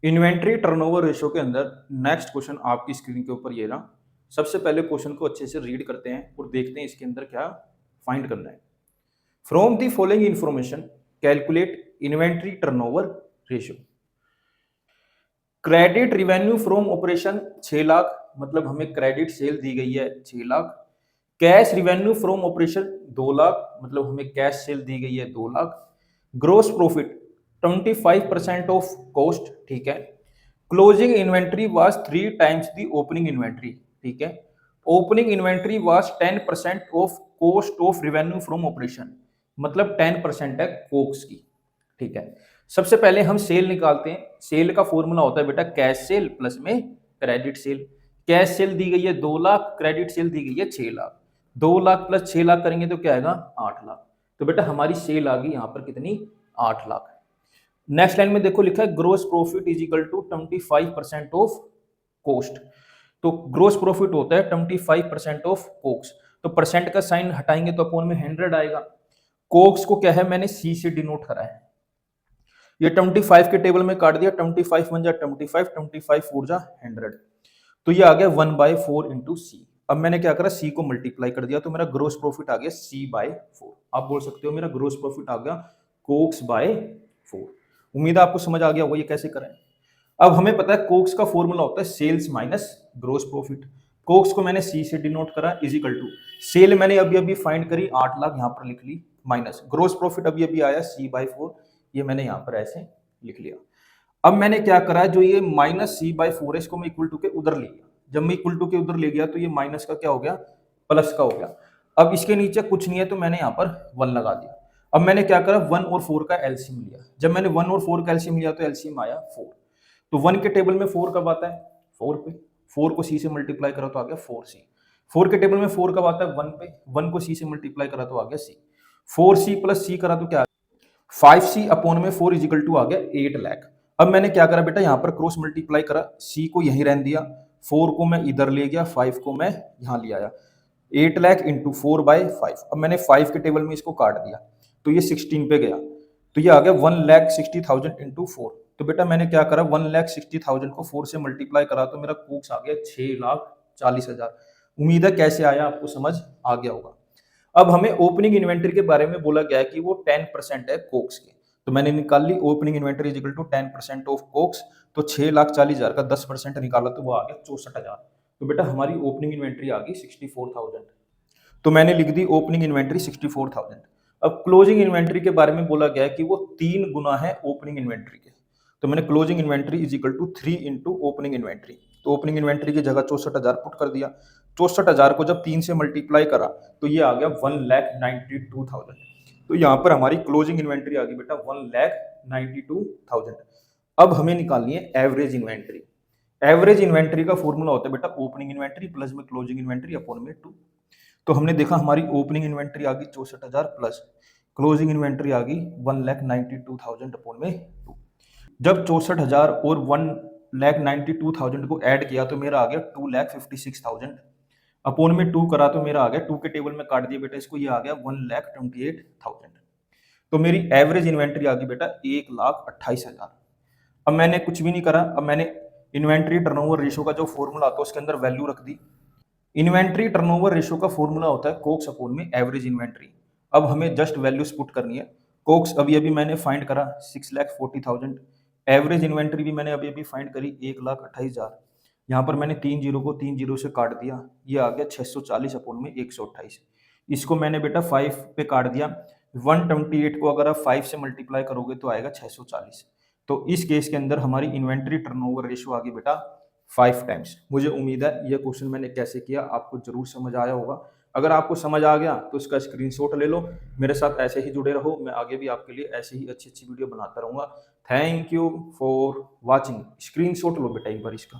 Inventory turnover ratio के अंदर next question आपकी स्क्रीन के ऊपर ये रहा। सबसे पहले क्वेश्चन को अच्छे से रीड करते हैं और देखते हैं इसके अंदर क्या फाइंड करना है। From the following information calculate inventory turnover ratio. Credit revenue from operation 6 lakh, मतलब हमें क्रेडिट सेल दी गई है 6 lakh. Cash revenue from operation 2 lakh, मतलब हमें कैश सेल दी गई है 2 lakh. Gross profit 25% of cost, ठीक है। Closing inventory was 3 times the opening inventory, ठीक है। Opening inventory was 10% of cost of revenue from operation, मतलब 10% है कोक्स की, ठीक है। सबसे पहले हम सेल निकालते हैं। सेल का फॉर्मूला होता है बेटा कैश सेल प्लस में क्रेडिट सेल। कैश सेल दी गई है 2 लाख, क्रेडिट सेल दी गई है 6 लाख। 2 लाख प्लस 6 लाख करेंगे तो क्या आएगा 8 लाख। तो बेटा हमारी सेल आ गई यहाँ पर कितनी 8 लाख। नेक्स्ट लाइन में देखो लिखा है gross profit is equal to 25% of cost. तो ग्रोस प्रॉफिट होता है 25% ऑफ कोक्स। तो परसेंट का साइन हटाएंगे तो अपॉन में 100 आएगा। कोक्स को क्या है मैंने सी से डिनोट करा है। ये 25 के टेबल में काट दिया, 25 बन जा 25, 25 4 जा 100। तो ये आ गया 1/4 इंटू सी। अब मैंने क्या करा सी को मल्टीप्लाई कर दिया तो मेरा ग्रोस प्रॉफिट आ गया C/4। आप बोल सकते हो मेरा ग्रोस प्रॉफिट आ गया कोक्स बाय 4। उम्मीद है आपको समझ आ गया होगा ये कैसे करें। अब हमें पता है कोक्स का फॉर्मूला होता है sales minus gross profit. COGS को मैंने सी से डिनोट करा इज इक्वल टू सेल मैंने अभी अभी फाइंड करी 8 लाख यहां पर लिख ली, माइनस ग्रोस प्रॉफिट अभी अभी आया C/4, ये मैंने यहां पर ऐसे लिख लिया। अब मैंने क्या करा जो ये माइनस C/4 है इसको मैं इक्वल टू के उधर ले गया। जब मैं इक्वल टू के उधर ले गया तो ये माइनस का क्या हो गया प्लस का हो गया। अब इसके नीचे कुछ नहीं है तो मैंने यहाँ पर 1 लगा दिया। अब मैंने क्या करा 1 और 4 का एलसीएम लिया। जब मैंने 1 और 4 का एलसीएम लिया तो एलसीएम आया 4। तो 1 के टेबल में 4 कब आता है 4 पे, 4 को सी से मल्टीप्लाई करा तो आ गया 4C। 4 के टेबल में 4 कब आता है 1 पे, 1 को सी से मल्टीप्लाई करा तो आ गया C। 4C प्लस C करा तो क्या 5C अपॉन में 4 इज इक्वल टू आ गया 8 लाख। अब मैंने क्या करा बेटा यहाँ पर क्रॉस मल्टीप्लाई करा, C को यहीं रहने दिया, 4 को मैं इधर ले गया, 5 को मैं यहाँ ले आया। 8 लाख इंटू 4/5। अब मैंने 5 के टेबल में इसको काट दिया तो ये 16 पे गया, तो ये आ गया 1,60,000 इंटू 4। तो बेटा मैंने क्या करा 1,60,000 को 4 से मल्टीप्लाई करा तो मेरा कोक्स आ गया 6,40,000। उम्मीद है कैसे आया आपको समझ आ गया होगा। अब हमें ओपनिंग इन्वेंटरी के बारे में बोला गया है कि वो 10% है कोक्स के। तो मैंने निकाल ली opening inventory is equal to 10% of COGS. तो 6,40,000 का 10% निकाला तो वो आ गया 64,000। तो बेटा हमारी ओपनिंग इन्वेंटरी आ गई 64,000। तो मैंने लिख दी ओपनिंग इन्वेंटरी 64,000। अब क्लोजिंग इन्वेंटरी के बारे में बोला गया है कि वो 3 गुना है ओपनिंग इन्वेंटरी के। तो मैंने closing inventory is equal to 3 into opening inventory. तो ओपनिंग इन्वेंटरी की जगह 64,000 पुट कर दिया। 64,000 को जब 3 से मल्टीप्लाई करा तो ये आ गया 1,92,000। तो यहाँ पर हमारी क्लोजिंग इन्वेंटरी आ गई बेटा 1,92,000। अब हमें निकालनी है एवरेज इन्वेंटरी। एवरेज इन्वेंटरी का फॉर्मूला होता है बेटा ओपनिंग इन्वेंटरी प्लस में क्लोजिंग इन्वेंटरी अपॉन में 2। तो हमने देखा हमारी ओपनिंग इन्वेंटरी आ गई 64,000 प्लस क्लोजिंग इन्वेंटरी आ गई 1,92,000 अपॉन में 2। जब 64,000 और 1,92,000 को ऐड किया तो मेरा आ गया 2,56,000 अपॉन में 2 करा तो मेरा आ गया 2 के टेबल में काट दिया बेटा इसको, ये आ गया 1,28,000। तो मेरी एवरेज इन्वेंटरी आ गई बेटा 1,28,000। अब मैंने कुछ भी नहीं करा, अब मैंने इन्वेंटरी टर्नओवर रेशियो का जो फॉर्मूला आता है उसके अंदर वैल्यू रख दी। इन्वेंट्री टर्नओवर रेशियो का फॉर्मूला होता है कोक्स अपॉन में एवरेज इन्वेंट्री। अब हमें जस्ट वैल्यूज पुट करनी है। कोक्स अभी अभी मैंने फाइंड करा 6,40,000। एवरेज इन्वेंट्री भी मैंने अभी अभी फाइंड करी 1,28,000। यहाँ पर मैंने 3 जीरो को 3 जीरो से काट दिया, ये आ गया 640 अपॉन में 128। इसको मैंने बेटा 5 पे काट दिया। 128 को अगर आप 5 से मल्टीप्लाई करोगे तो आएगा 640। तो इस केस के अंदर हमारी इन्वेंट्री टर्नओवर रेशियो आ गई बेटा 5 टाइम्स। मुझे उम्मीद है ये क्वेश्चन मैंने कैसे किया आपको जरूर समझ आया होगा। अगर आपको समझ आ गया तो इसका स्क्रीनशॉट ले लो, मेरे साथ ऐसे ही जुड़े रहो, मैं आगे भी आपके लिए ऐसे ही अच्छी अच्छी वीडियो बनाता रहूंगा। Thank you for watching. Screenshot लो बेटा एक बार इसका।